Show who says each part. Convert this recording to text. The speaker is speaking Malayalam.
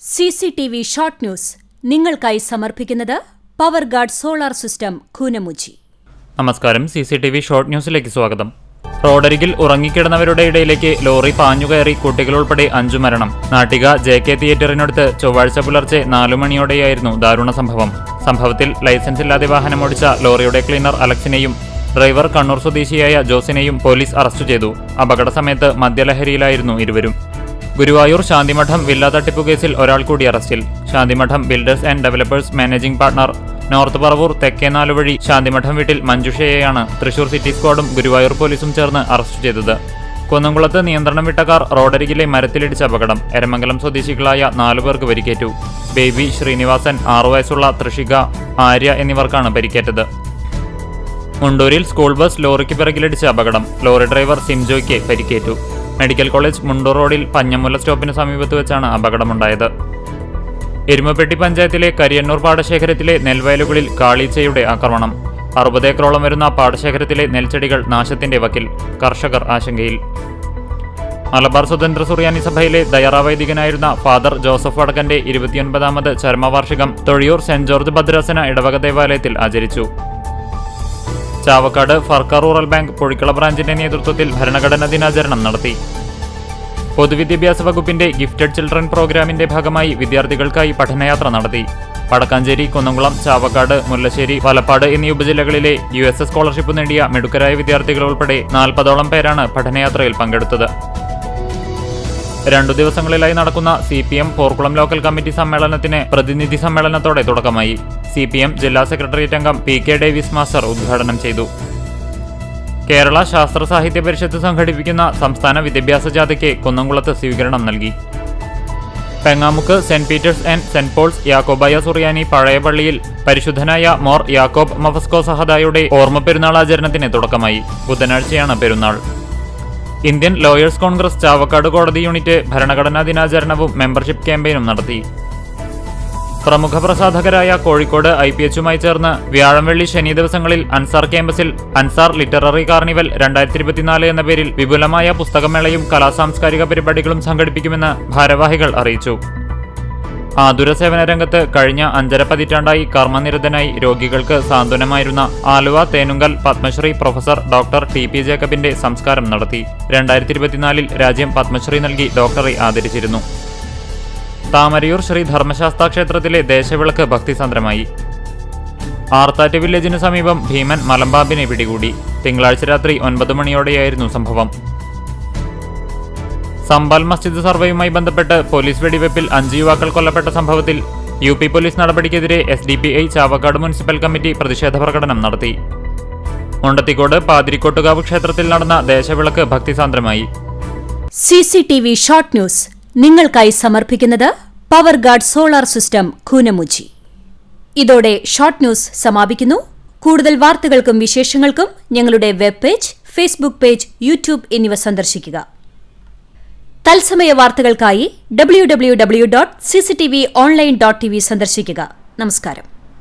Speaker 1: CCTV ഷോർട്ട് ന്യൂസ് നിങ്ങൾക്കായി സമർപ്പിക്കുന്നത് power guard solar system Koonamuchi.
Speaker 2: നമസ്കാരം. CCTV ഷോർട്ട് ന്യൂസിലേക്ക് സ്വാഗതം. റോഡരികിൽ ഉറങ്ങിക്കിടന്നവരുടെ ഇടയിലേക്ക് ലോറി പാഞ്ഞുകയറി കുട്ടികളുൾപ്പെടെ 5 മരണം. നാട്ടിക JK തിയേറ്ററിനടുത്ത് ചൊവ്വാഴ്ച പുലർച്ചെ 4 മണിയോടെയായിരുന്നു ദാരുണ സംഭവം. സംഭവത്തിൽ ലൈസൻസ് ഇല്ലാതെ വാഹനമോടിച്ച ലോറിയുടെ ക്ലീനർ അലക്സിനെയും ഡ്രൈവർ കണ്ണൂർ സ്വദേശിയായ ജോസിനെയും പോലീസ് അറസ്റ്റ് ചെയ്തു. അപകട സമയത്ത് മദ്യലഹരിയിലായിരുന്നു ഇരുവരും. ഗുരുവായൂർ ശാന്തിമഠം വില്ല തട്ടിപ്പു കേസിൽ ഒരാൾ കൂടി അറസ്റ്റിൽ. Shanthimadom builders and developers managing partner north Paravur തെക്കേ നാലുവഴി ശാന്തിമഠം വീട്ടിൽ മഞ്ജുഷയെയാണ് തൃശൂർ സിറ്റി സ്ക്വാഡും ഗുരുവായൂർ പോലീസും ചേർന്ന് അറസ്റ്റ് ചെയ്തത്. കുന്നംകുളത്ത് നിയന്ത്രണം വിട്ട കാർ റോഡരികിലെ മരത്തിലിടിച്ച അപകടം. എരമംഗലം സ്വദേശികളായ 4 പേർക്ക് പരിക്കേറ്റു. ബേബി, ശ്രീനിവാസൻ, 6 വയസ്സുള്ള തൃഷിക, ആര്യ എന്നിവർക്കാണ് പരിക്കേറ്റത്. മുണ്ടൂരിൽ സ്കൂൾ ബസ് ലോറിക്ക് പിറകിലിടിച്ച അപകടം. ലോറി ഡ്രൈവർ സിംജോയ്ക്ക് പരിക്കേറ്റു. മെഡിക്കൽ കോളേജ് മുണ്ടൂർ റോഡിൽ പഞ്ഞമുല്ല സ്റ്റോപ്പിന് സമീപത്ത് വെച്ചാണ് അപകടമുണ്ടായത്. എരുമപ്പെട്ടി പഞ്ചായത്തിലെ കരിയന്നൂർ പാടശേഖരത്തിലെ നെൽവയലുകളിൽ കാളീച്ചയുടെ ആക്രമണം. 60 ഏക്കറോളം വരുന്ന പാടശേഖരത്തിലെ നെൽച്ചെടികൾ നാശത്തിന്റെ വക്കിൽ. കർഷകർ ആശങ്കയിൽ. മലബാർ സ്വതന്ത്ര സുറിയാനി സഭയിലെ ദയറാവൈദികനായിരുന്ന ഫാദർ ജോസഫ് വടക്കന്റെ 29ാമത് ചരമവാർഷികം തൊഴിയൂർ സെന്റ് ജോർജ് ഭദ്രാസന ഇടവക ദേവാലയത്തിൽ ആചരിച്ചു. ചാവക്കാട് ഫർക്ക റൂറൽ ബാങ്ക് പുഴിക്കള ബ്രാഞ്ചിന്റെ നേതൃത്വത്തിൽ ഭരണഘടനാ ദിനാചരണം നടത്തി. പൊതുവിദ്യാഭ്യാസ വകുപ്പിന്റെ ഗിഫ്റ്റഡ് ചിൽഡ്രൻ പ്രോഗ്രാമിന്റെ ഭാഗമായി വിദ്യാർത്ഥികൾക്കായി പഠനയാത്ര നടത്തി. വടക്കാഞ്ചേരി, കുന്നംകുളം, ചാവക്കാട്, മുല്ലശ്ശേരി, വലപ്പാട് എന്നീ ഉപജില്ലകളിലെ US സ്കോളർഷിപ്പ് നേടിയ മിടുക്കരായ വിദ്യാർത്ഥികൾ ഉൾപ്പെടെ 40ഓളം പേരാണ് പഠനയാത്രയിൽ പങ്കെടുത്തത്. 2 ദിവസങ്ങളിലായി നടക്കുന്ന CPM പോർക്കുളം ലോക്കൽ കമ്മിറ്റി സമ്മേളനത്തിന് പ്രതിനിധി സമ്മേളനത്തോടെ തുടക്കമായി. CPM ജില്ലാ സെക്രട്ടേറിയറ്റ് അംഗം PK ഡേവിസ് മാസ്റ്റർ ഉദ്ഘാടനം ചെയ്തു. കേരള ശാസ്ത്ര സാഹിത്യ പരിഷത്ത് സംഘടിപ്പിക്കുന്ന സംസ്ഥാന വിദ്യാഭ്യാസ ജാഥയ്ക്ക് കുന്നംകുളത്ത് സ്വീകരണം നൽകി. Pengamukku Saint Peter's and Saint Paul's യാക്കോബായ സുറിയാനി പഴയ പള്ളിയിൽ പരിശുദ്ധനായ മോർ യാക്കോബ് മഫസ്കോ സഹദായുടെ ഓർമ്മ പെരുന്നാൾ ആചരണത്തിന് തുടക്കമായി. ബുധനാഴ്ചയാണ് പെരുന്നാൾ. ഇന്ത്യൻ ലോയേഴ്സ് കോൺഗ്രസ് ചാവക്കാട് കോടതി യൂണിറ്റ് ഭരണഘടനാ ദിനാചരണവും മെമ്പർഷിപ്പ് ക്യാമ്പയിനും നടത്തി. പ്രമുഖ പ്രസാധകരായ കോഴിക്കോട് IPHുമായി ചേർന്ന് വ്യാഴം, വെള്ളി, ശനി ദിവസങ്ങളിൽ അൻസാർ ക്യാമ്പസിൽ അൻസാർ ലിറ്റററി കാർണിവൽ 2024 എന്ന പേരിൽ വിപുലമായ പുസ്തകമേളയും കലാസാംസ്കാരിക പരിപാടികളും സംഘടിപ്പിക്കുമെന്ന് ഭാരവാഹികൾ അറിയിച്ചു. ആതുര സേവന രംഗത്ത് കഴിഞ്ഞ 5.5 പതിറ്റാണ്ടായി കർമ്മനിരതനായി രോഗികൾക്ക് സാന്ത്വനമായിരുന്ന Aluva Thenungal Padmashri professor doctor TP ജേക്കബിന്റെ സംസ്കാരം നടത്തി. 2024 രാജ്യം പത്മശ്രീ നൽകി ഡോക്ടറെ ആദരിച്ചിരുന്നു. താമരയൂർ ശ്രീ ധർമ്മശാസ്ത്ര ക്ഷേത്രത്തിലെ ദേശവിളക്ക് ഭക്തിസാന്ദ്രമായി. ആർത്താറ്റ് വില്ലേജിന് സമീപം ഭീമൻ മലമ്പാമ്പിനെ പിടികൂടി. തിങ്കളാഴ്ച രാത്രി 9 മണിയോടെയായിരുന്നു സംഭവം. സമ്പാൽ മസ്ജിദ് സർവേയുമായി ബന്ധപ്പെട്ട് പോലീസ് വെടിവെപ്പിൽ 5 യുവാക്കൾ കൊല്ലപ്പെട്ട സംഭവത്തിൽ UP പോലീസ് നടപടിക്കെതിരെ SDPI ചാവക്കാട് മുനിസിപ്പൽ കമ്മിറ്റി പ്രതിഷേധ പ്രകടനം നടത്തി. മുണ്ടത്തിക്കോട് പാതിരിക്കോട്ടുകാവ് ക്ഷേത്രത്തിൽ നടന്ന ദേശവിളക്ക് ഭക്തിസാന്ദ്രമായി.
Speaker 1: CCTV ഷോർട്ട് ന്യൂസ് നിങ്ങൾക്കായി സമർപ്പിക്കുന്നത് power guard solar system Koonamuchi. ഇതോടെ ഷോർട്ട് ന്യൂസ് സമാപിക്കുന്നു. കൂടുതൽ വാർത്തകൾക്കും വിശേഷങ്ങൾക്കും ഞങ്ങളുടെ web page, Facebook page, YouTube എന്നിവ സന്ദർശിക്കുക. തത്സമയ വാർത്തകൾക്കായി www.cctv online.tv സന്ദർശിക്കുക. നമസ്കാരം.